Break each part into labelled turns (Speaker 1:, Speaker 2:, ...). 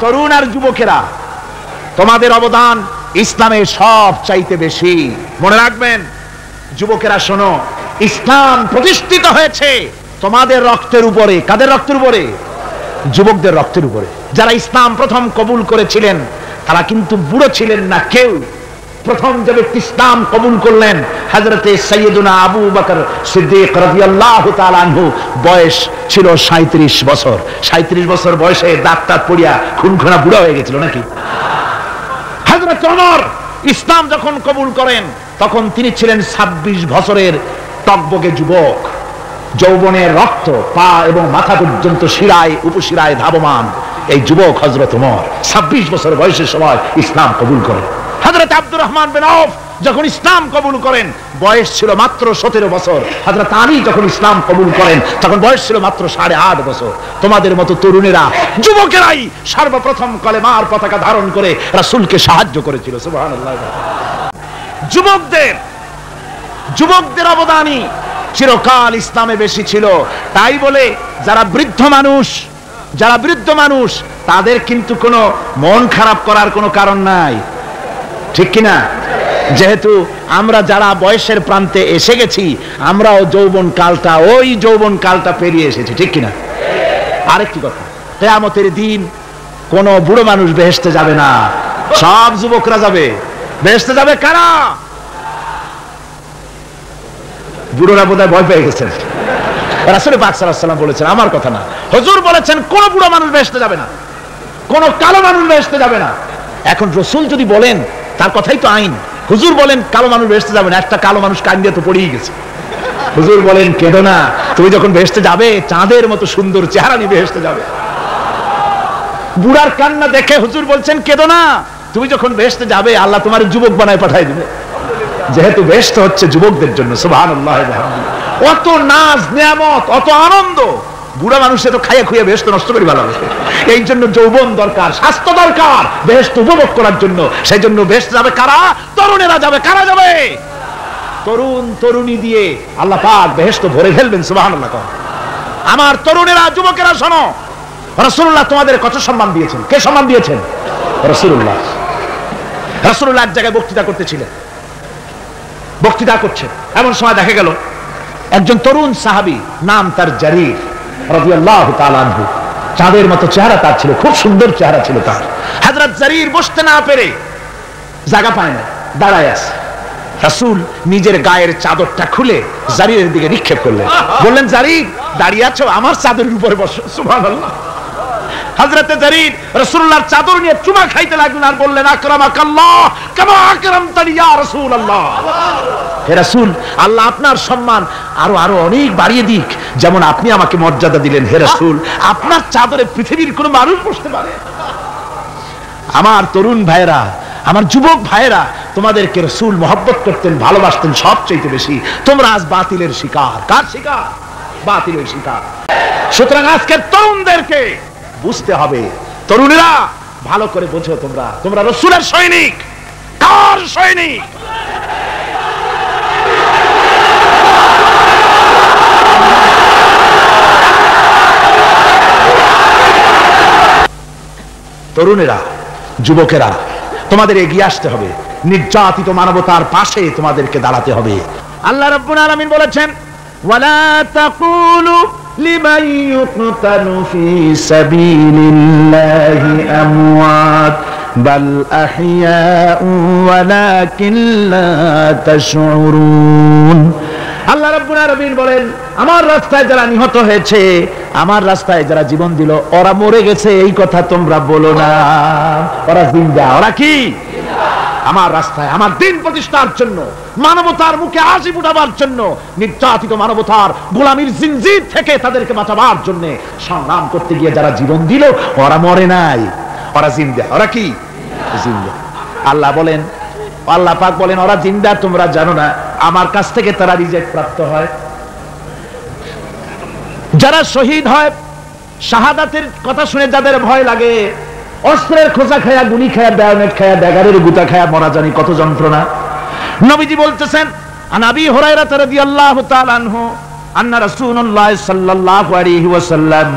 Speaker 1: তরুণ আর যুবকেরা, তোমাদের অবদান ইসলামে সব চাইতে বেশি। মনে রাখবেন যুবকেরা, শোনো, ইসলাম প্রতিষ্ঠিত হয়েছে তোমাদের রক্তের উপরে। কাদের রক্তের উপরে? যুবকদের রক্তের উপরে। যারা ইসলাম প্রথম কবুল করেছিলেন তারা কিন্তু বুড়ো ছিলেন না কেউ। প্রথম যে ব্যক্তি ইসলাম কবুল করলেন হযরতে সাইয়্যিদুনা আবু বকর সিদ্দিক রাদিয়াল্লাহু তাআলা আনহু, বয়স ছিল 37 বছর। 37 বছর বয়সে দাঁত পড়িয়া খুনখুনা বুড়া হয়ে গেছিল নাকি? হযরত ওমর ইসলাম যখন কবুল করেন তখন তিনি ছিলেন 26 বছরের টকবকে যুবক। যৌবনের রক্ত পা এবং মাথা পর্যন্ত শিরায় উপশিরায় ধাবমান এই যুবক হযরত ওমর 26 বছর বয়সের সময় ইসলাম কবুল করেন। হযরত আব্দুর রহমান বিন আউফ যখন ইসলাম কবুল করেন বয়স ছিল মাত্র 17 বছর। হযরত আলী যখন ইসলাম কবুল করেন তখন বয়স ছিল মাত্র 8.5 বছর। তোমাদের মতো তরুণেরা, যুবকেরাই সর্বপ্রথম কলেমার পতাকা ধারণ করে রাসূলকে সাহায্য করেছিল। সুবহানাল্লাহ। যুবকদের অবদানই চিরকাল ইসলামে বেশি ছিল। তাই বলে যারা বৃদ্ধ মানুষ তাদের কিন্তু কোনো মন খারাপ করার কোনো কারণ নাই, ঠিক কিনা? যেহেতু আমরা যারা বয়সের প্রান্তে এসে গেছি আমরাও ওই যৌবন কালটা পেরিয়ে এসেছি, ঠিক কিনা? আরেকটি কথা, কিয়ামতের দিন কোন বুড়ো মানুষ বেহেশতে যাবে না, সব যুবকরা যাবে। বেহেশতে যাবে কারা? বুড়োরা বোধহয় ভয় পেয়ে গেছেন। রাসূল পাক সাল্লাল্লাহু আলাইহি ওয়াসাল্লাম বলেছেন, আমার কথা না, হুজুর বলেছেন কোন বুড়ো মানুষ বেহেশতে যাবে না, কোন কালো মানুষ বেহেশতে যাবে না। এখন রাসূল যদি বলেন তার কথাই তো আইন। হুজুর বলেন কালো মানুষ বেহেশতে যাবে না, একটা কালো মানুষ কান্দিয়ে তো পড়েই গেছে। হুজুর বলেন কেঁদো না, তুমি যখন বেহেশতে যাবে চাঁদের মতো সুন্দর চেহারা নিয়ে বেহেশতে যাবে। বুড়ার কান্না দেখে হুজুর বলছেন কেঁদো না, তুমি যখন বেহেশতে যাবে আল্লাহ তোমার যুবক বানায় পাঠিয়ে দিবে। যেহেতু বেহেশত হচ্ছে যুবকদের জন্য। সুবহানাল্লাহ। অত নাজ নিয়ামত, অত আনন্দ, বুড়া মানুষে তো খাইয়া খুইয়া বেহেশত নষ্ট করে ভালো। এই জন্য যৌবন দরকার, স্বাস্থ্য দরকার বেহেশত উপভোগ করার জন্য। সেই জন্য বেহেশতে যাবে কারা? তরুণেরা যাবে। কারা যাবে? তরুণ তরুণী দিয়ে আল্লাহ পাক বেহেশত ভরে ফেলবেন। সুবহানাল্লাহ। আমার তরুণেরা, যুবকেরা শোনো, রাসূলুল্লাহ তোমাদের কত সম্মান দিয়েছেন। কে সম্মান দিয়েছেন? রাসূলুল্লাহ। রাসূলুল্লাহ এক জায়গায় বক্তৃতা করছেন, এমন সময় দেখা গেল একজন তরুণ সাহাবী, নাম তার জারীর রাদিয়াল্লাহু তাআলা আনহু। চাঁদের মতো চেহারা তার ছিল, খুব সুন্দর চেহারা ছিল তার। হযরত জারীর বসতে না পেরে জায়গা পায় না, দাঁড়ায় আছে। রাসূল নিজের গায়ের চাদরটা খুলে জারীরের দিকে নিক্ষেপ করলেন, বললেন জারীর দাঁড়িয়ে আছো, আমার চাদরের উপরে বসো। সুবহানাল্লাহ। হযরতে জারীর রাসূলুল্লাহর চাদর নিয়ে চুমা খাইতে লাগলেন আর বললেন আকরামাকাল্লাহ কামা আকরামতানি ইয়া রাসূলুল্লাহ। হে রাসূল, আল্লাহ আপনার সম্মান আরো অনেক বাড়িয়ে দিক, যেমন আপনি আমাকে মর্যাদা দিলেন। হে রাসূল, আপনার চাদরে পৃথিবীর কোন মানুষ বসতে পারে? আমার তরুণ ভাইরা, আমার যুবক ভাইরা, তোমাদেরকে রাসূল মহব্বত করতেন, ভালোবাসতেন সবচেয়ে বেশি। তোমরা আজ বাতিলের শিকার। কার শিকার? বাতিলের শিকার। সুতরাং আজকের তরুণদেরকে বুঝতে হবে, তরুণেরা ভালো করে বোঝো, তোমরা রাসূলের সৈনিক। কার সৈনিক? তরুণেরা, যুবকেরা, তোমাদের এগিয়ে আসতে হবে। নির্যাতিত মানবতার পাশে তোমাদেরকে দাঁড়াতে হবে। আল্লাহ রাব্বুল আলামিন বলেছেন, ওয়ালা তাকুলু লিমান ইউকতালু ফি সাবিলিল্লাহি আমওয়াত বাল আহইয়াউ ওয়ালাকিন লা তাশউরুন। আল্লাহ রাব্বুল আলামিন বলেন, আমার রাস্তায় যারা নিহত হয়েছে, আমার রাস্তায় যারা জীবন দিল, ওরা মরে গেছে এই কথা তোমরা বলো না। ওরা জিন্দা। ওরা কি? আমার রাস্তায়, আমার দিন প্রতিষ্ঠার জন্য, মানবতার মুখে হাসি ফুটাবার জন্য, নির্যাতিত মানবতার গোলামীর জিনজির থেকে তাদেরকে বাঁচাবার জন্য সংগ্রাম করতে গিয়ে যারা জীবন দিল, ওরা মরে নাই, ওরা জিন্দা। ওরা কি? জিন্দা। আল্লাহ পাক বলেন ওরা জিন্দা, তোমরা জানো না? আমার কাছ থেকে তারা রিজেক্ট প্রাপ্ত হয়। যারা শহীদ হয়, শাহাদাতের কথা শুনে যাদের ভয় লাগে, অস্ত্রের খোঁচা খায়া, গুলি খায়া, বায়োনেট খায়া, ড্যাগারের গুতা খায়া মরা, জানি কত যন্ত্রণা। নবীজি বলতেছেন, আন আবি হুরায়রা রাদিয়াল্লাহু তাআলা আনহু আন্না রাসূলুল্লাহ সাল্লাল্লাহু আলাইহি ওয়াসাল্লাম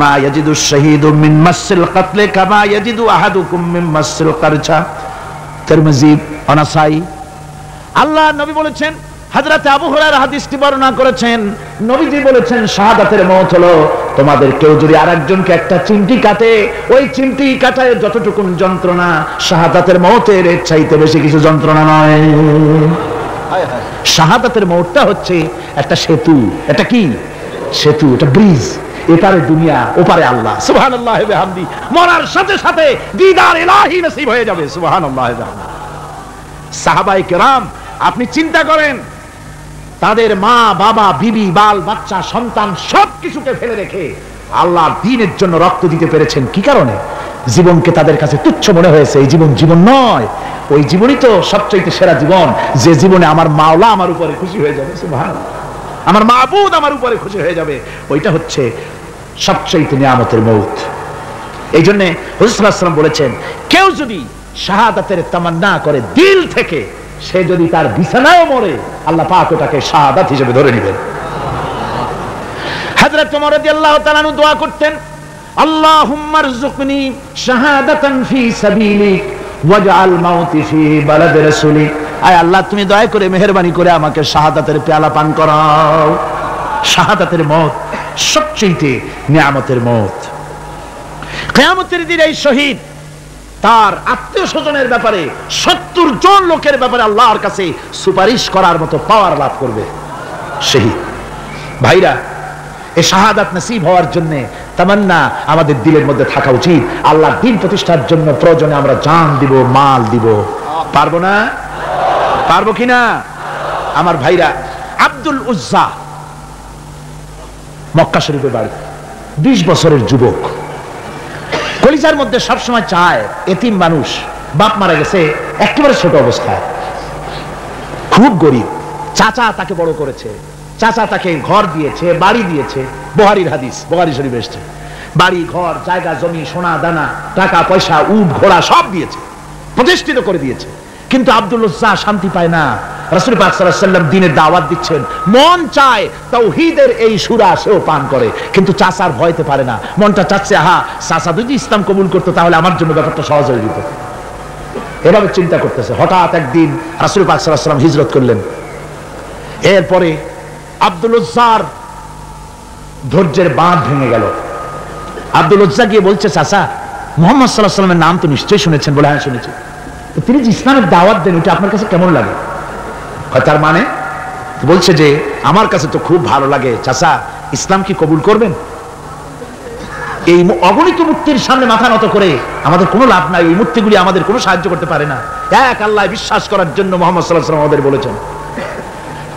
Speaker 1: মা ইয়াজিদু শাহীদু মিন মাসিল কাতলে কামা ইয়াজিদু আহাদুকুম মিন মাসিল কারচা। তিরমিজি, নাসাই। আল্লাহ নবী বলেছেন, হযরত আবু হুরায়রা হাদিসটি বর্ণনা করেছেন, নবীজি বলেছেন শাহাদাতের মওত হলো তোমাদের কেউ যদি আরেকজনকে একটা চিমটি কাটে, ওই চিমটি কাটায় যতটুকু যন্ত্রণা, শাহাদাতের মওতের এর চাইতে বেশি কিছু যন্ত্রণা নয়। শাহাদাতের মওতটা হচ্ছে একটা সেতু। এটা কি সেতু? এটা ব্রিজ। এপারে দুনিয়া, ওপারে আল্লাহ। সুবহানাল্লাহ ওয়া বিহামদি। মরার সাথে সাথে দিদার ইলাহি নসিব হয়ে যাবে। সুবহানাল্লাহ ওয়া বিহামদি। সাহাবায়ে কেরাম, আপনি চিন্তা করেন, তাদের মা বাবা বিবি বাল বাচ্চা সন্তান সবকিছুকে ফেলে রেখে আল্লাহর দ্বীনের জন্য রক্ত দিতে পেরেছেন। কি কারণে? জীবনকে তাদের কাছে তুচ্ছ মনে হয়েছে। এই জীবন জীবন নয়, ওই জীবনই তো সবচেয়ে সেরা জীবন, যে জীবনে আমার মাওলা আমার উপরে খুশি হয়ে যাবে, সুবহানাল্লাহ, আমার মাবুদ আমার উপরে খুশি হয়ে যাবে। ওইটা হচ্ছে সবচেয়ে নিয়ামতের মওত। এই জন্য রাসূল সাল্লাল্লাহু আলাইহি ওয়াসাল্লাম বলেছেন, কেউ যদি শাহাদাতের তামান্না করে দিল থেকে, সে যদি তার বিছানায় মরে, আল্লাহ পাক ওটাকে শাহাদাত হিসেবে ধরে নেবেন। হযরত ওমর রাদিয়াল্লাহু তাআলা আনহু দোয়া করতেন, আল্লাহুম্মা রযুকনি শাহাদাতান ফি সাবিলিক ওয়াজআল মাউতি ফি বালাদ রাসূলিক। আয় আল্লাহ, তুমি দয়া করে মেহেরবানি করে আমাকে শাহাদাতের পেয়ালা পান করাও। শাহাদাতের মওত সবচেয়ে নিয়ামতের মওত। কিয়ামতের দিন এই শহীদ তার আত্মীয় স্বজনের ব্যাপারে 70 জন লোকের ব্যাপারে আল্লাহর কাছে সুপারিশ করার মতো পাওয়ার লাভ করবে শহীদ। ভাইরা, এই শাহাদাত নসিব হওয়ার জন্য তামান্না আমাদের দিলের মধ্যে থাকা উচিত। আল্লাহর দ্বীন প্রতিষ্ঠার জন্য প্রয়োজনে আমরা জান দিব, মাল দিব। পারবো না? পারবো কিনা? আমার ভাইরা, আব্দুল উজ্জা মক্কা শরীফে বাড়ি, 20 বছরের যুবক, কলিজার মধ্যে সবসময় চায়, এতিম মানুষ, বাপ মারা গেছে, একেবারে ছোট অবস্থায়, খুব গরিব। চাচা তাকে বড় করেছে, চাচা তাকে ঘর দিয়েছে, বাড়ি দিয়েছে। বুখারীর হাদিস, বুখারী শরীফে এসেছে, বাড়ি ঘর জায়গা জমি সোনা দানা টাকা পয়সা উট ঘোড়া সব দিয়েছে, প্রতিষ্ঠিত করে দিয়েছে। কিন্তু আব্দুল উজ্জা শান্তি পায় না। রাসূল পাক সাল্লাল্লাহু আলাইহি ওয়াসাল্লাম দ্বীনের দাওয়াত দিচ্ছেন, মন চায় তাওহীদের এই সূরা সেও পান করে, কিন্তু চাচার ভয়তে পারে না। মনটা চাচ্ছে, আহা, চাচা যদি ইসলাম কবুল করতো তাহলে আমার জন্য ব্যাপারটা সহজ হয়ে যেত। এভাবে চিন্তা করতেছে। হঠাৎ একদিন রাসূল পাক সাল্লাল্লাহু আলাইহি ওয়াসাল্লাম হিজরত করলেন। এরপরে আব্দুল উজ্জার ধৈর্যের বাঁধ ভেঙে গেল। আব্দুল উজ্জা গিয়ে বলছে, চাচা, মুহাম্মদ সাল্লাল্লাহু আলাইহি ওয়াসাল্লামের নাম তো নিশ্চয়ই শুনেছেন। বলে, হ্যাঁ শুনেছি। তিনি যে ইসলামের দাওয়াত দেন, এটা আপনার কাছে কেমন লাগে? তার মানে বলছে যে, আমার কাছে তো খুব ভালো লাগে। চাচা, ইসলাম কি কবুল করবেন? এই অগণিত মূর্তির সামনে মাথা নত করে আমাদের কোনো লাভ নাই। এই মূর্তিগুলি আমাদের কোনো সাহায্য করতে পারে না। এক আল্লাহ বিশ্বাস করার জন্য মুহাম্মদ সাল্লাল্লাহু আলাইহি ওয়াসাল্লাম আমাদের বলেছেন।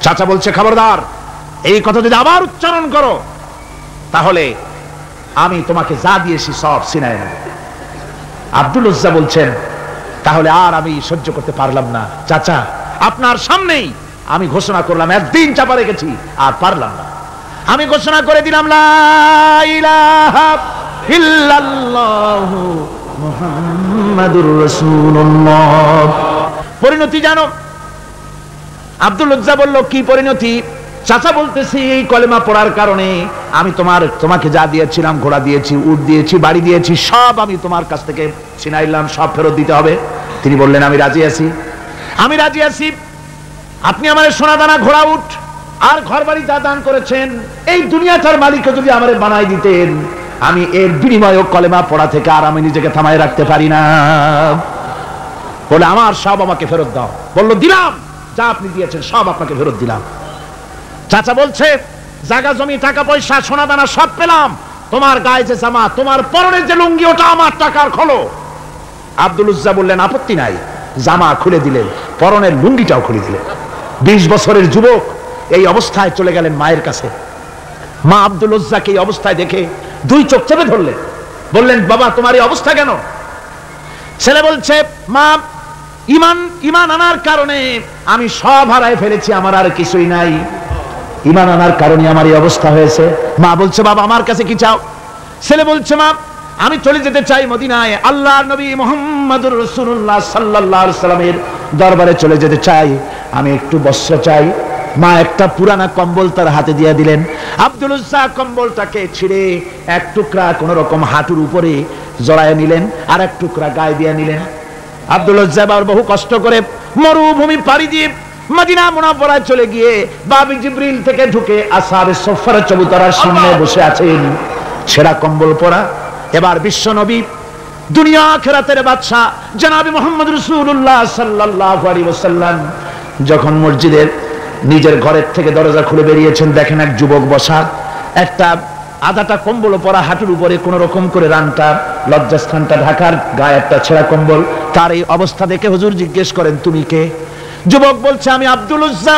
Speaker 1: চাচা বলছে, খবরদার, এই কথা যদি আবার উচ্চারণ করো তাহলে আমি তোমাকে যা দিয়েছি সব ছিনায় নেব। আব্দুল উজ্জা বলছেন, তাহলে আর আমি সহ্য করতে পারলাম না। চাচা, আপনার সামনেই আমি ঘোষণা করলাম, একদিন চাপা রেখেছি, আর পারলাম না। আমি ঘোষণা করে দিলাম, লা ইলাহা ইল্লাল্লাহু মুহাম্মাদুর রাসূলুল্লাহ। পরিণতি জানো? আব্দুল উজ্জা বলল, কি পরিণতি? চাচা বলতেছি, এই কলেমা পড়ার কারণে আমি তোমাকে যা দিয়েছিলাম, ঘোড়া দিয়েছি, উট দিয়েছি, বাড়ি দিয়েছি, সব আমি তোমার কাছ থেকে ছিনাইলাম, সব ফেরত দিতে হবে। তিনি বললেন, আমি রাজি আছি, আমি রাজি আছি। আপনি আমার সোনা দানা ঘোড়া উট আর ঘর বাড়ি যা দান করেছেন, এই দুনিয়াটার মালিককে যদি আমারে বানাই দিতেন, আমি এর বিনিময়ে কলেমা পড়া থেকে আর আমি নিজেকে থামায় রাখতে পারি না। বলে, আমার সব আমাকে ফেরত দাও। বলল, দিলাম, যা আপনি দিয়েছেন সব আপনাকে ফেরত দিলাম। চাচা বলছে, জায়গা জমি টাকা পয়সা সোনা দানা সব পেলাম, তোমার গায়ে যে জামা, তোমার পরনের যে লুঙ্গি, ওটা আমার টাকার খোলো। আব্দুল উজ্জা বললেন, আপত্তি নাই। জামা খুলে দিলেন, পরনের লুঙ্গিটাও খুলে দিলেন। 20 বছরের যুবক এই অবস্থায় চলে গেলেন মায়ের কাছে। মা আব্দুল উজ্জাকে এই অবস্থায় দেখে 2 চোখ চেপে ধরলেন, বললেন, বাবা, তোমার এই অবস্থা কেন? ছেলে বলছে, মা, ইমান আনার কারণে আমি সব হারায় ফেলেছি, আমার আর কিছুই নাই। ইমান আনার কারণে আমার এই অবস্থা হয়েছে। মা বলছে, বাবা, আমার কাছে কি চাও? ছেলে বলছে, মা, আমি চলে যেতে চাই মদিনায়, আল্লাহর নবী মুহাম্মদুর রাসূলুল্লাহ সাল্লাল্লাহু আলাইহি ওয়াসাল্লামের দরবারে চলে যেতে চাই। আমি একটু বস্ত্র চাই, মা একটা পুরানা কম্বল তার হাতে দিয়ে দিলেন। আব্দুল উজ্জা কম্বলটাকে ছিঁড়ে এক টুকরা কোন রকম হাঁটুর উপরে জড়ায় নিলেন, আর এক টুকরা গায়ে দিয়ে নিলেন। আব্দুল উজ্জা আবার বহু কষ্ট করে মরুভূমি পাড়ি দিয়ে মদিনা মুনাওয়ারায় চলে গিয়ে বাবি জিবরিল থেকে ঢুকে আসহাবে সুফফার চবুতরার সামনে বসে আছেন, ছেঁড়া কম্বল পরা। এবার বিশ্ব নবী, দুনিয়া আখিরাতের বাদশা জনাবে মুহাম্মদ রাসূলুল্লাহ সাল্লাল্লাহু আলাইহি ওয়াসাল্লাম যখন মসজিদের নিজের ঘরের থেকে দরজা খুলে বেরিয়েছেন, দেখেন এক যুবক বসা, একটা আধাটা কম্বল পরা, হাঁটুর উপরে কোন রকম করে রানটা লজ্জাস্থানটা ঢাকার, গায়ে একটা ছেঁড়া কম্বল। তার এই অবস্থা দেখে হুজুর জিজ্ঞেস করেন, তুমি কে? যুবক বলছে, আমি আব্দুল উজ্জা।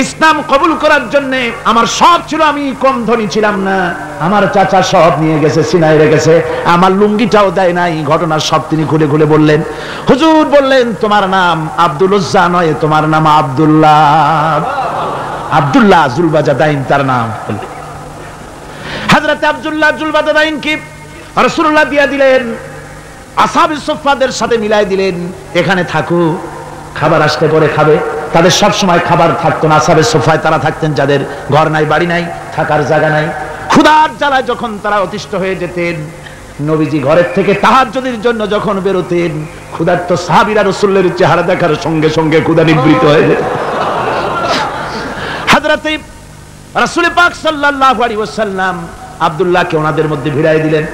Speaker 1: ইসলাম কবুল করার জন্য আমার সব ছিল, আমি কম ধনী ছিলাম না, আমার চাচা সব নিয়ে গেছে, সিনাই রেখেছে, আমার লুঙ্গিটাও দেয় নাই। ঘটনা সব তিনি খুলে খুলে বললেন। হুজুর বললেন, তোমার নাম আব্দুল উজ্জা নয়, তোমার নাম আব্দুল্লাহ। আব্দুল্লাহ জুলবাজাদাইন তার নাম। হযরত আব্দুল্লাহ জুলবাজাদাইন কি রাসূলুল্লাহ দিয়া দিলেন, আসহাবে সুফফাদের সাথে মিলাই দিলেন, এখানে থাকো, খাবার আসতে পরে খাবে। তাদের সব সময় খাবার থাকতো না। আসহাবে সুফফায় তারা থাকতেন যাদের ঘর নাই, বাড়ি নাই, থাকার জায়গা নাই। ক্ষুধার জ্বালায় যখন তারা অতিষ্ঠ হয়ে যেতেন, নবীজি ঘরের থেকে তাহাজ্জুদের জন্য যখন বেরোতেন, ক্ষুধার্ত সাহাবীরা রাসূলের চেহারা দেখার সঙ্গে সঙ্গে ক্ষুধা নিবৃত হয়ে যেত। হযরত রাসূল পাক সাল্লাল্লাহু আলাইহি ওয়াসাল্লাম আব্দুল্লাহকে ওনাদের মধ্যে ভিড়াই দিলেন।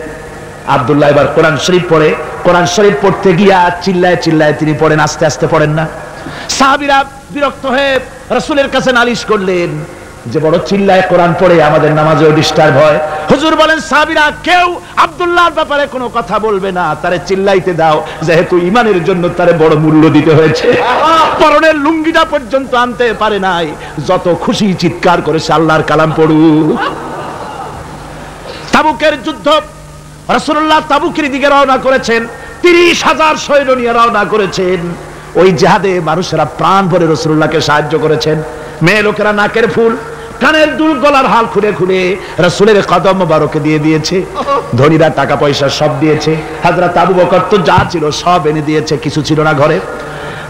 Speaker 1: আব্দুল্লাহ এবার কোরআন শরীফ পড়ে। কোরআন শরীফ পড়তে গিয়া চিল্লায় চিল্লায় তিনি পড়েন, আস্তে আস্তে পড়েন না। সাহাবীরা বিরক্ত হয়ে রাসূলের কাছে নালিশ করলেন যে বড় চিল্লায় কোরআন পড়ে, আমাদের নামাজেও ডিস্টার্ব হয়। হুজুর বলেন, সাহাবীরা কেউ আব্দুল্লাহর ব্যাপারে কোনো কথা বলবে না, তারে চিল্লাইতে দাও, যেহেতু ঈমানের জন্য তারে বড় মূল্য দিতে হয়েছে। পরনের লুঙ্গিটা পর্যন্ত আনতে পারে নাই, যত খুশি চিৎকার করেছে আল্লাহর কালাম পড়ুক। তাবুকের যুদ্ধ, রাসূলুল্লাহ তাবুকের দিকে রওনা করেছেন, 30,000 সৈন্য নিয়ে রওনা করেছেন। ওই জিহাদে মানুষেরা প্রাণ ভরে রাসূলুল্লাহকে সাহায্য করেছেন। মেয়ে লোকেরা নাকের ফুল, কানের দুল, গলার হাল খুলে খুলে রাসূলের কদম মোবারকে দিয়ে দিয়েছে। ধনীরা টাকা পয়সা সব দিয়েছে। হযরত আবু বকর তো যা ছিল সব এনে দিয়েছে, কিছু ছিল না ঘরে।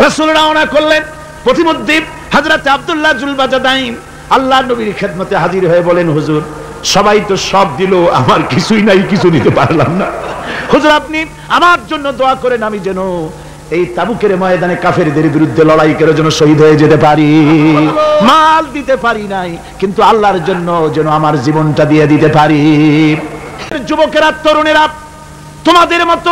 Speaker 1: রাসূল রওনা করলেন। প্রতিমধ্যে হযরত আব্দুল্লাহ জুলবাজাদাইন আল্লাহর নবীর খেদমতে হাজির হয়ে বলেন, হুজুর সবাই তো সব দিল, আমার কিছুই নাই, কিছু নিতে পারলাম না। হুজুর আপনি আমার জন্য দোয়া করেন, আমি যেন এই তাবুকের ময়দানে কাফেরদের বিরুদ্ধে লড়াই করে যেন শহীদ হয়ে যেতে পারি। মাল দিতে পারি নাই, কিন্তু আল্লাহর জন্য যেন আমার জীবনটা দিয়ে দিতে পারি। যুবকেরা, তরুণেরা, তোমাদের মতো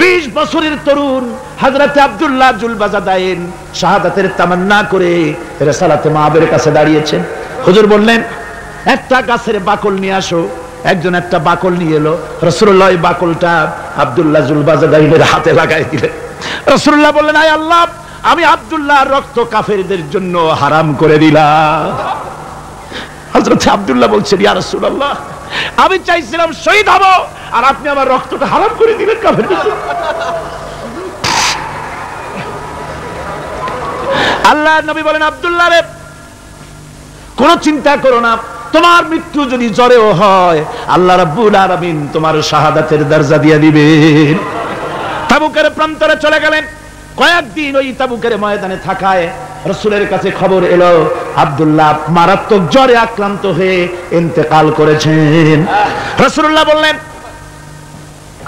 Speaker 1: 20 বছরের তরুণ হযরত আব্দুল্লাহ জুলবাজাদাইন শাহাদাতের তামান্না করে রিসালাতে মাহবের কাছে দাঁড়িয়েছেন। হুজুর বললেন, একটা গাছের বাকল নিয়ে আসো। একজন একটা বাকল নিয়ে এলো। রাসূলুল্লাহ এই বাকলটা আব্দুল্লাহ জুলবাজাদাইনের হাতে লাগাই দিলেন। রাসূলুল্লাহ বললেন, আয় আল্লাহ, আমি আব্দুল্লাহর রক্ত কাফেরদের জন্য হারাম করে দিলাম। হযরত আব্দুল্লাহ বলছেন, ইয়া রাসূলুল্লাহ, আমি চাইছিলাম শহীদ হব, আর আপনি আমার রক্তটা হারাম করে দিলেন কাফেরদের জন্য। আল্লাহর নবী বলেন, আব্দুল্লাহ রে, কোনো চিন্তা করো না, তোমার মৃত্যু যদি জ্বরেও হয়, আল্লাহ রাব্বুল আলামিন তোমার শাহাদাতের দরজা দিয়ে দিবেন। তাবুকের প্রান্তরে চলে গেলেন। কয়েকদিন ওই তাবুকের ময়দানে থাকায় রাসূলের কাছে খবর এলো, আব্দুল্লাহ মারাত্মক জ্বরে আক্রান্ত হয়ে ইন্তেকাল করেছেন। রাসূলুল্লাহ বললেন,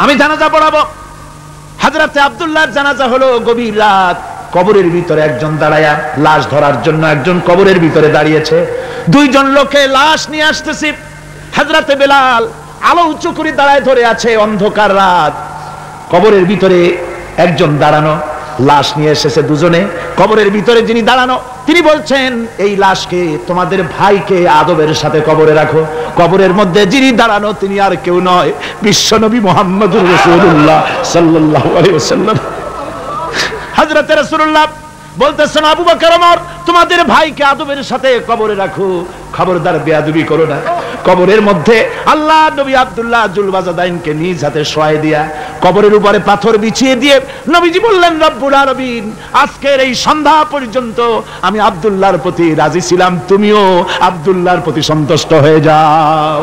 Speaker 1: আমি জানাজা পড়াবো। হযরতে আব্দুল্লাহর জানাজা হলো গভীর রাত। কবরের ভিতরে একজন দাঁড়ায়া লাশ ধরার জন্য একজন কবরের ভিতরে দাঁড়িয়েছে। 2 জন লোকে লাশ নিয়ে আসতেছে। হযরতে বেলাল আলো উঁচু করে দাঁড়ায় ধরে আছে। অন্ধকার রাত, কবরের ভিতরে একজন দাঁড়ানো, লাশ নিয়ে এসেছে দুজনে। কবরের ভিতরে যিনি দাঁড়ানো তিনি বলছেন, এই লাশকে তোমাদের ভাইকে আদবের সাথে কবরে রাখো। কবরের মধ্যে যিনি দাঁড়ানো তিনি আর কেউ নয়, বিশ্বনবী মুহাম্মদুর রাসূলুল্লাহ সাল্লাল্লাহু আলাইহি ওয়াসাল্লাম। হযরত রাসূলুল্লাহ বলতেছেন, আবু বকর, ওমর, তোমাদের ভাইকে আদবের সাথে কবরে রাখো, খবরদার বেয়াদবি করো না। কবরের মধ্যে আল্লাহ নবী আব্দুল্লাহ জুলবাজাদাইনকে নিজ হাতে শোয়াই দিয়া কবরের উপরে পাথর বিছিয়ে দিয়ে নবীজি বললেন, রব্বুল আলামিন, আজকের এই সন্ধ্যা পর্যন্ত আমি আব্দুল্লাহর প্রতি রাজি ছিলাম, তুমিও আব্দুল্লাহর প্রতি সন্তুষ্ট হয়ে যাও।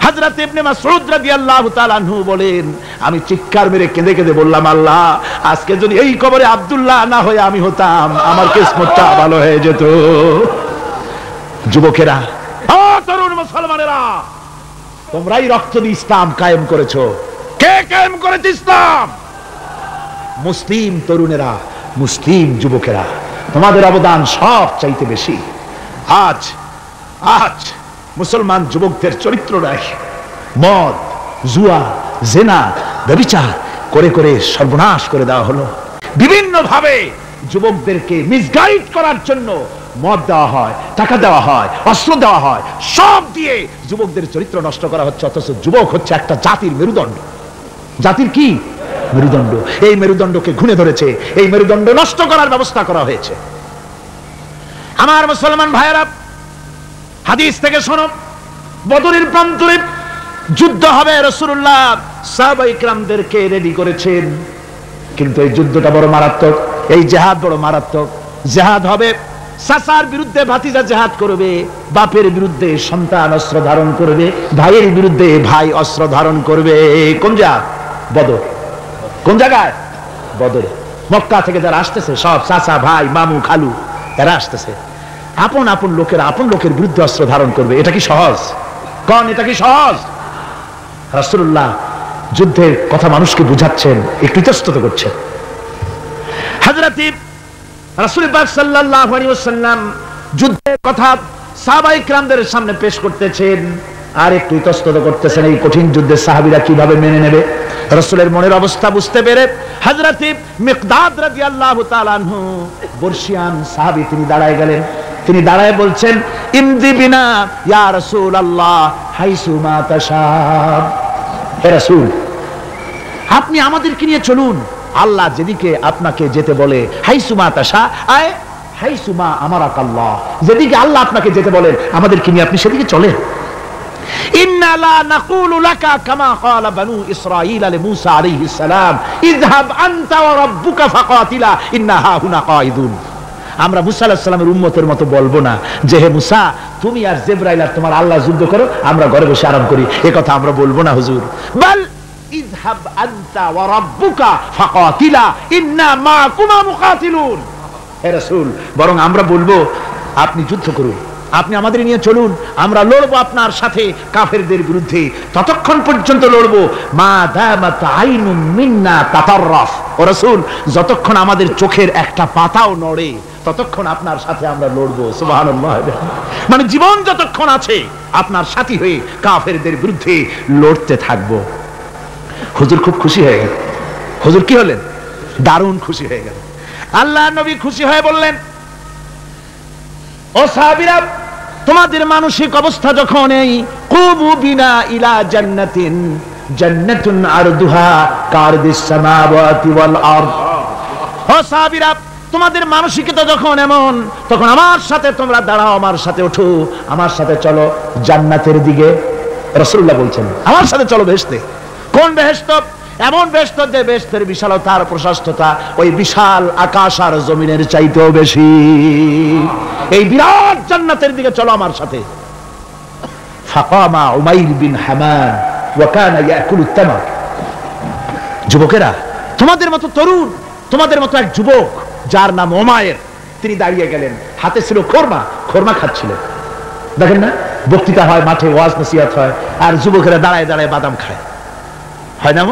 Speaker 1: হযরত ইবনে মাসউদ রাদিয়াল্লাহু তাআলা আনহু বলেন, আমি চিৎকার মেরে কেঁদে কেঁদে বললাম, আল্লাহ, আজকে যদি এই কবরে আব্দুল্লাহ না হয়ে আমি হতাম, আমার কিসমতটা ভালো হয়ে যেত। যুবকেরা, ও তরুণ মুসলমানেরা, তোমরাই রক্ত দিয়ে ইসলাম কায়েম করেছো। কে কায়েম করেছে ইসলাম? মুসলিম তরুণেরা, মুসলিম যুবকেরা, তোমাদের অবদান সব চাইতে বেশি। আজ আজ মুসলমান যুবকদের চরিত্র নাই, মদ, জুয়া, জেনা, ব্যভিচার করে করে সর্বনাশ করে দেওয়া হলো। বিভিন্ন ভাবে যুবকদেরকে মিসগাইড করার জন্য মদ দেওয়া হয়, টাকা দেওয়া হয়, অস্ত্র দেওয়া হয়, সব দিয়ে যুবকদের চরিত্র নষ্ট করা হচ্ছে। অথচ যুবক হচ্ছে একটা জাতির মেরুদণ্ড। জাতির কি মেরুদণ্ড? এই মেরুদণ্ডকে ঘুণে ধরেছে, এই মেরুদণ্ড নষ্ট করার ব্যবস্থা করা হয়েছে। আমার মুসলমান ভাইয়েরা, হাদিস থেকে শোনো, বদরের প্রান্তরে যুদ্ধ হবে। রাসূলুল্লাহ সাহাবায়ে কিরামদেরকে রেডি করেছেন, কিন্তু এই যুদ্ধটা বড় মারাত্মক, এই জিহাদ বড় মারাত্মক। জিহাদ হবে, চাচার বিরুদ্ধে ভাতিজা জিহাদ করবে, বাপের বিরুদ্ধে সন্তান অস্ত্র ধারণ করবে, ভাইয়ের বিরুদ্ধে ভাই অস্ত্র ধারণ করবে। কোন জিহাদ? বদর। কোন জায়গায়? বদরে। মক্কা থেকে যারা আসতেছে সব চাচা, ভাই, মামু, খালু, এরা আসতেছে। আপন আপন লোকেরা আপন লোকের বিরুদ্ধে অস্ত্র ধারণ করবে। এটা কি সহজ? কোন এটা কি সহজ? রাসূলুল্লাহ যুদ্ধের কথা মানুষকে বুঝাচ্ছেন, একটু ইতস্তত করছেন। হযরত রাসূল পাক সাল্লাল্লাহু আলাইহি ওয়াসাল্লাম যুদ্ধের কথা সাহাবায়ে কিরামদের সামনে পেশ করতেছেন আর একটু ইতস্তত করতেছেন। এই কঠিন যুদ্ধে সাহাবীরা কিভাবে মেনে নেবে? রাসূলের মনের অবস্থা বুঝতে পেরে হযরত মিকদাদ রাদিয়াল্লাহু তাআলা আনহু, বর্ষিয়ান সাহাবী, তিনি দাঁড়ায় গেলেন। তিনি দাঁড়ায় বলছেন, ইমদি বিনা ইয়া রাসূলুল্লাহ হাইসু মা তাশাব। হে রাসূল, আপনি আমাদেরকে নিয়ে চলুন আল্লাহ যেদিকে আপনাকে যেতে বলে। হাইসু মা তাশা, আয় হাইসু মা আমারাকাল্লাহ, যেদিকে আল্লাহ আপনাকে যেতে বলেন আমাদেরকে নিয়ে আপনি সেদিকে চলেন। ইন্না লা নাকুলু লাকা কামা ক্বালা বানু ইসরাঈল লিমূসা আলাইহিস সালাম, ইযহাব আনতা ওয়া রাব্বুকা ফাকাতিলা ইন্না হাহুনা কাঈদুন। আমরা মুসা আলাইহিস সালামের উম্মতের মতো বলবো না যে হে মুসা, তুমি আর জিবরাইল আর তোমার আল্লাহ যুদ্ধ করো, আমরা ঘরে বসে আরাম করি। এই কথা আমরা বলবো না হুজুর। বাল ইযহাব আনতা ওয়া রাব্বুকা ফাকাতিলা ইন্না মাকুমা মুকাতিলুন। হে রাসূল, বরং আমরা বলবো আপনি যুদ্ধ করুন, আপনি আমাদের নিয়ে চলুন, আমরা লড়বো আপনার সাথে কাফেরদের বিরুদ্ধে। ততক্ষণ পর্যন্ত লড়বো মা দামাত আইনুম মিন্না তাতাররাফ। ও রাসূল, যতক্ষণ আমাদের চোখের একটা পাতাও নড়ে ততক্ষণ আপনার সাথে আমরা লড়বো। সুবহানাল্লাহ। মানে জীবন যতক্ষণ আছে আপনার সাথী হয়ে কাফেরদের বিরুদ্ধে লড়তে থাকবো। হুজুর খুব খুশি হয়ে গেল। হুজুর কি হলেন? দারুণ খুশি হয়ে গেল। আল্লাহ নবী খুশি হয়ে বললেন, ও সাহাবীরা, তোমাদের মানসিক অবস্থা যখন এই কুবু বিনা ইলা জান্নাতিন, জান্নাতুন আরদুহা কারদিস সামাওয়াতি ওয়াল আরদ। ও সাহাবীরা, তোমাদের মানসিকতা যখন এমন, তখন আমার সাথে তোমরা দাঁড়াও, আমার সাথে ওঠো, আমার সাথে চলো জান্নাতের দিকে। রাসূলুল্লাহ বলছেন, আমার সাথে চলো বেহেশতে। কোন বেহেশত? এমন বেহেশত যে বেহেশতের বিশালতা আর প্রশস্ততা ওই বিশাল আকাশ আর জমিনের চাইতেও বেশি। এই বিরাট জান্নাতের দিকে চলো আমার সাথে। ফাকামা উমাইর বিন হামান ওয়া কানা ইয়াকুলুত তামার। যুবকেরা, তোমাদের মতো তরুণ, তোমাদের মতো এক যুবক যার নাম উমাইর, তিনি দাঁড়িয়ে গেলেন, হাতে ছিল খোরমা, খোরমা খাচ্ছিলেন। দেখেন না, বক্তৃতা হয়, মাঠে ওয়াজ নসিহত হয়, আর যুবকেরা দাঁড়ায় দাঁড়ায় বাদাম খায়, হয় না?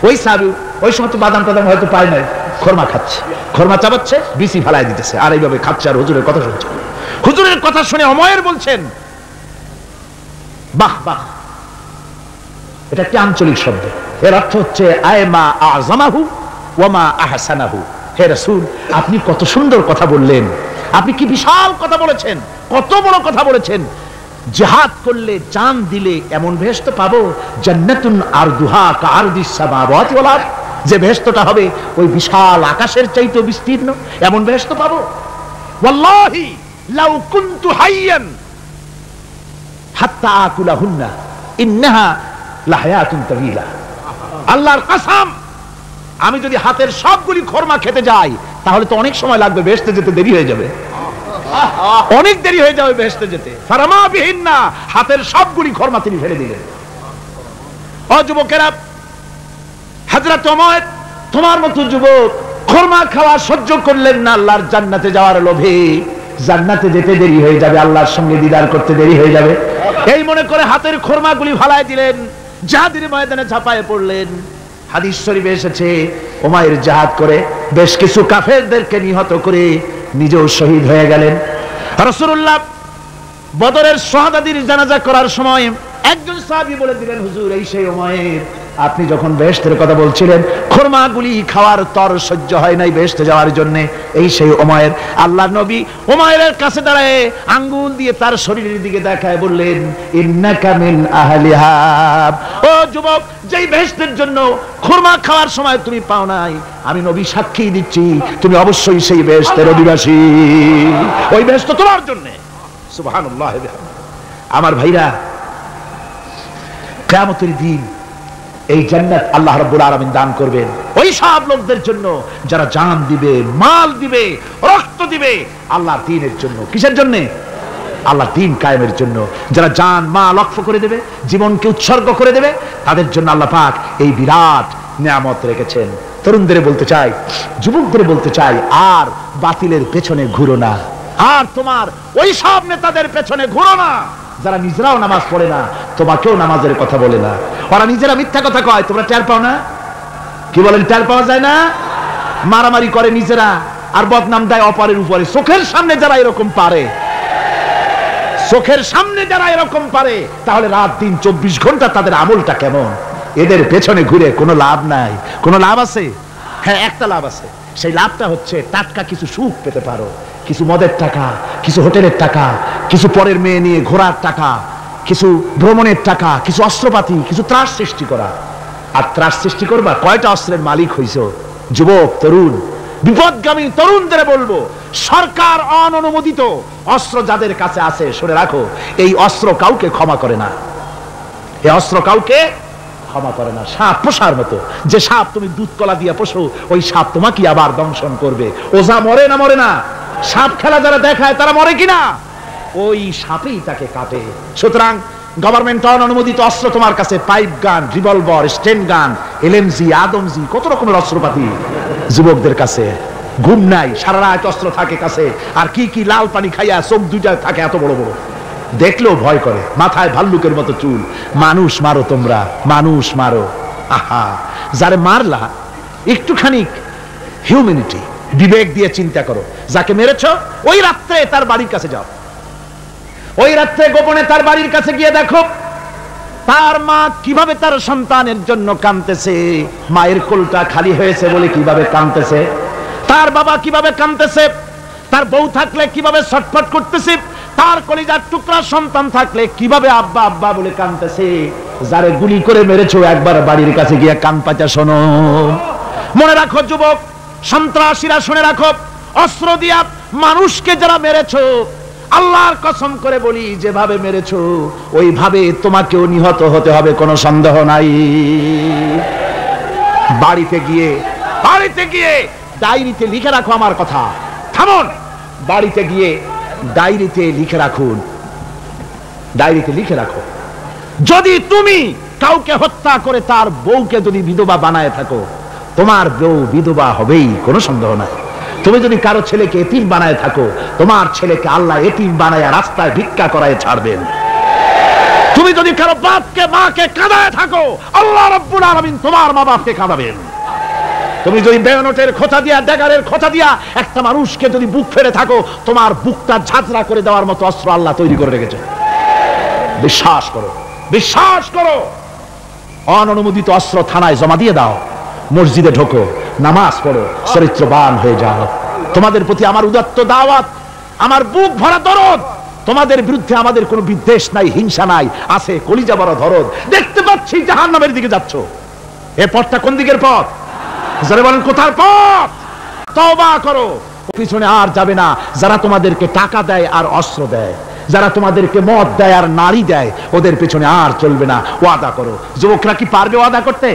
Speaker 1: ওই সাহাবী ওই সময় তো বাদাম টাদাম হয়তো পায় নাই, খোরমা খাচ্ছে, খোরমা চাবাচ্ছে, বিসি ফেলায় দিতেছে, আর এইভাবে খাচ্ছে আর হুজুরের কথা শুনছে। হুজুরের কথা শুনে উমাইর বলছেন, বাহ বাহ। এটা একটি আঞ্চলিক শব্দ, এর অর্থ হচ্ছে আয়মা আযমাহু ওয়া মা আহসানাহু। হে রাসূল, আপনি কত সুন্দর কথা বললেন, আপনি কি বিশাল কথা বলেছেন, কত বড় কথা বলেছেন। জিহাদ করলে, জান দিলে এমন বেহেশত পাবো, জান্নাতুন আরদুহা কাআরদিস সামাওয়াতি ওয়াল আরদ, যে বেহেশতটা হবে ওই বিশাল আকাশের চাইতেও বিস্তীর্ণ, এমন বেহেশত পাবো। ওয়াল্লাহি লাউ কুনতু হাইয়ান হাত্তা আকুলাহুন্না ইন্নাহা লাহায়াতুন তাওয়িলা। আল্লাহর কসম, আমি যদি হাতের সবগুলি খোরমা খেতে যাই তাহলে তো অনেক সময় লাগবে, বেহেশতে যেতে দেরি হয়ে যাবে, অনেক দেরি হয়ে যাবে বেহেশতে যেতে। ফারামা বিহিন্না, হাতের সবগুলি খোরমা তিনি ফেলে দিলেন। ও যুবকেরা, হযরত ওমর তোমার মতো যুবক খোরমা খাওয়া সহ্য করলেন না আল্লাহর জান্নাতে যাওয়ার লোভে, জান্নাতে যেতে দেরি হয়ে যাবে, আল্লাহর সঙ্গে দিদার করতে দেরি হয়ে যাবে। এই মনে করে হাতের খোরমাগুলি ফালায় দিলেন, জিহাদের ময়দানে ঝাঁপায়ে পড়লেন। হাদিস শরীফে এসেছে উমাইর জিহাদ করে বেশ কিছু কাফেরদেরকে নিহত করে নিজেও শহীদ হয়ে গেলেন। রাসূলুল্লাহ বদরের শাহাদাতের জানাজা করার সময় একজন সাহাবী বলে দিলেন, হুজুর এই সেই উমাইর, আপনি যখন বেহেশতের কথা বলছিলেন, খোরমাগুলি খাওয়ার তর সহ্য হয় নাই বেহেশতে যাওয়ার জন্য, এই সেই উমাইর। আল্লাহর নবী উমাইরের কাছে দাঁড়ায় আঙ্গুল দিয়ে তার শরীরের দিকে দেখায় বললেন, ইন্নাকা মিন আহলিহা, ও যুবক, যেই বেহেশতের জন্য খোরমা খাওয়ার সময় তুমি পাও নাই, আমি নবী সাক্ষী দিচ্ছি তুমি অবশ্যই সেই বেহেশতের অধিবাসী, ওই বেহেশত তোমার জন্য। সুবহানাল্লাহ। আমার ভাইরা, কিয়ামতের দিন এই জান্নাত আল্লাহ রাব্বুল আলামিন দান করবেন ওই সব লোকদের জন্য যারা জান দিবে, মাল দিবে, রক্ত দিবে আল্লাহর দ্বীনের জন্য। কিসের জন্য? আল্লাহর দ্বীন কায়েমের জন্য। যারা জান মাল ওয়াকফ করে দেবে, জীবনকে উৎসর্গ করে দেবে, তাদের জন্য আল্লাহ পাক এই বিরাট নিয়ামত রেখেছেন। তরুণদের বলতে চাই, যুবকদের বলতে চাই, আর বাতিলের পেছনে ঘুরো না, আর তোমার ওই সব নেতাদের পেছনে ঘুরো না যারা নিজেরাও নামাজ পড়ে না, তোমাকেও নামাজের কথা বলে না। ওরা নিজেরা মিথ্যা কথা কয়, তোমরা টের পাও না? কি বলেন, টের পাওয়া যায় না? মারামারি করে নিজেরা আর বদনাম দেয় অপরের উপরে। চোখের সামনে যারা এরকম পারে, চোখের সামনে যারা এরকম পারে, তাহলে রাত দিন 24 ঘন্টা তাদের আমলটা কেমন? এদের পেছনে ঘুরে কোনো লাভ নাই। কোনো লাভ আছে? হ্যাঁ, একটা লাভ আছে। সেই লাভটা হচ্ছে টাটকা কিছু সুখ পেতে পারো, কিছু মদের টাকা, কিছু হোটেলের টাকা, কিছু পরের মেয়ে নিয়ে ঘোরার টাকা, কিছু ভ্রমণের টাকা, কিছু অস্ত্রপাতি, কিছু ত্রাস সৃষ্টি করা। আর ত্রাস সৃষ্টি করবা, কয়টা অস্ত্রের মালিক হইছো? যুবক, তরুণ, বিপদগামী তরুণদের বলবো, সরকার অননুমোদিত অস্ত্র যাদের কাছে আছে, শুনে রাখো, এই অস্ত্র কাউকে ক্ষমা করে না। এই অস্ত্র কাউকে ক্ষমা করে না। সাপ পোষার মতো, যে সাপ তুমি দুধ কলা দিয়ে পোষো, ওই সাপ তোমাকে আবার দংশন করবে। ওঝা মরে না? মরে না? সাপ খেলা যারা দেখায় তারা মরে কিনা? ওই সাপেই তাকে কাটে। সুতরাং গভর্নমেন্ট অনুমোদিত অস্ত্র তোমার কাছে, পাইপ গান, রিভলভার, স্টেন গান, এলএমজি, আদমজি, কত রকমের অস্ত্রপাতি যুবকদের কাছে। ঘুম নাই, সারা রাত অস্ত্র থাকে কাছে, আর কি কি লাল পানি খাইয়া চোখ দুইটা থাকে এত বড় বড়, দেখলেও ভয় করে, মাথায় ভাল্লুকের মতো চুল। মানুষ মারো তোমরা, মানুষ মারো। আহা, যারে মারলা একটুখানি হিউম্যানিটি, বিবেক দিয়ে চিন্তা করো। যাকে মেরেছ ওই রাত্রে তার বাড়ির কাছে যাও, ওই রাত্রে গোপনে তার বাড়ির কাছে গিয়ে দেখো তার মা কিভাবে তার সন্তানের জন্য কাঁদতেছে, মায়ের কোলটা খালি হয়েছে বলে কিভাবে কাঁদতেছে, তার বাবা কিভাবে কাঁদতেছে, তার বউ থাকলে কিভাবে ছটফট করতেছে, তার কলিজার টুকরা সন্তান থাকলে কিভাবে আব্বা আব্বা বলে কাঁদতেছে। যারে গুলি করে মেরেছো একবার বাড়ির কাছে গিয়ে কান পাচা শোনো। মনে রাখো যুবক, সন্ত্রাসীরা, শুনে রাখো, অস্ত্র দিয়া মানুষকে যারা মেরেছো, আল্লাহর কসম করে বলি, যেভাবে মেরেছো ওইভাবে তোমাকেও নিহত হতে হবে, কোনো সন্দেহ নাই। বাড়িতে গিয়ে ডায়েরিতে লিখে রাখো আমার কথা। থামুন, বাড়িতে গিয়ে ডায়েরিতে লিখে রাখুন, ডায়েরিতে লিখে রাখো, যদি তুমি কাউকে হত্যা করে তার বউকে যদি বিধবা বানায় থাকো, তোমার বউ বিধবা হবেই, কোনো সন্দেহ নাই। তুমি যদি কারো ছেলেকে এতিম বানায় থাকো, তোমার ছেলেকে আল্লাহ এতিম বানায় রাস্তায় ভিক্ষা করায় ছাড়বেন। তুমি যদি কারো বাপকে মাকে কাঁদায় থাকো, আল্লাহ রাব্বুল আলামিন তোমার মা বাপকে কাঁদাবেন। তুমি যদি বেয়নটের খোঁচা দিয়া, ড্যাগারের খোঁচা দিয়া একটা মানুষকে যদি বুক ফেরে থাকো, তোমার বুকটা ঝাঁঝরা করে দেওয়ার মতো অস্ত্র আল্লাহ তৈরি করে রেখেছে। বিশ্বাস করো, বিশ্বাস করো। অননুমোদিত অস্ত্র থানায় জমা দিয়ে দাও, মসজিদে ঢোকো, নামাজ পড়ো, চরিত্রবান হয়ে যাও। তোমাদের প্রতি আমার উদাত্ত দাওয়াত, আমার বুক ভরা দরদ। তোমাদের বিরুদ্ধে আমাদের কোনো বিদ্বেষ নাই, হিংসা নাই, আছে কলিজা ভরা দরদ। দেখতে পাচ্ছি জাহান্নামের দিকে যাচ্ছ, এ পথটা কোন দিকের পথ? যারা বলেন কোথার পথ? তওবা করো, পিছনে আর যাবে না। যারা তোমাদেরকে টাকা দেয় আর অস্ত্র দেয়, যারা তোমাদেরকে মদ দেয় আর নারী দেয়, ওদের পিছনে আর চলবে না। ওয়াদা করো। যুবকরা কি পারবে ওয়াদা করতে?